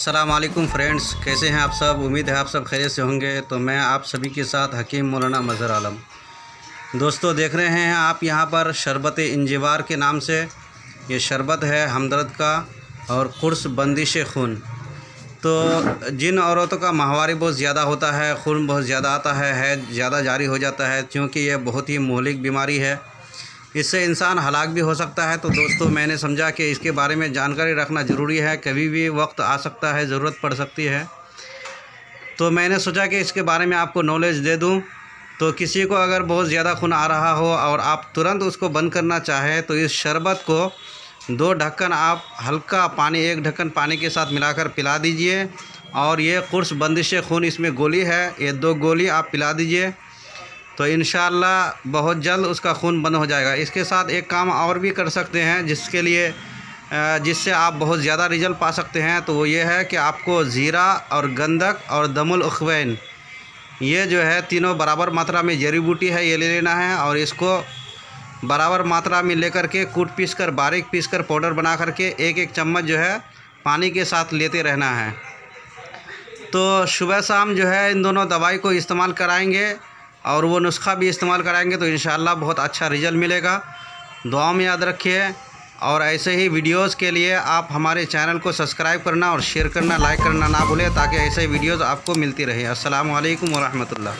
अस्सलाम वालेकुम फ्रेंड्स, कैसे हैं आप सब। उम्मीद है आप सब खैरियत से होंगे। तो मैं आप सभी के साथ हकीम मौलाना मज़हर आलम। दोस्तों, देख रहे हैं आप यहाँ पर शरबत इंजबार के नाम से ये शरबत है हमदर्द का और कुर्स बंदिश खून। तो जिन औरतों का माहवारी बहुत ज़्यादा होता है, खून बहुत ज़्यादा आता है ज़्यादा जारी हो जाता है, क्योंकि ये बहुत ही मोहलिक बीमारी है, इससे इंसान हलाक भी हो सकता है। तो दोस्तों, मैंने समझा कि इसके बारे में जानकारी रखना ज़रूरी है, कभी भी वक्त आ सकता है, ज़रूरत पड़ सकती है। तो मैंने सोचा कि इसके बारे में आपको नॉलेज दे दूं। तो किसी को अगर बहुत ज़्यादा खून आ रहा हो और आप तुरंत उसको बंद करना चाहें तो इस शरबत को 2 ढक्कन आप हल्का पानी, 1 ढक्कन पानी के साथ मिलाकर पिला दीजिए। और ये कुर्स बंदिश खून इसमें गोली है, ये 2 गोली आप पिला दीजिए तो इंशाअल्लाह बहुत जल्द उसका खून बंद हो जाएगा। इसके साथ एक काम और भी कर सकते हैं जिससे आप बहुत ज़्यादा रिजल्ट पा सकते हैं। तो वो ये है कि आपको ज़ीरा और गंधक और दमुल उखवैन, ये जो है तीनों बराबर मात्रा में जड़ी बूटी है, ये ले लेना है। और इसको बराबर मात्रा में लेकर के बारीक पीस कर पाउडर बना करके 1-1 चम्मच जो है पानी के साथ लेते रहना है। तो सुबह शाम जो है इन दोनों दवाई को इस्तेमाल कराएंगे और वो नुस्खा भी इस्तेमाल कराएंगे तो इंशाअल्लाह बहुत अच्छा रिज़ल्ट मिलेगा। दुआ में याद रखिए। और ऐसे ही वीडियोस के लिए आप हमारे चैनल को सब्सक्राइब करना और शेयर करना, लाइक करना ना भूलें, ताकि ऐसे वीडियोस आपको मिलती रहे। अस्सलाम वालेकुम व रहमतुल्लाह।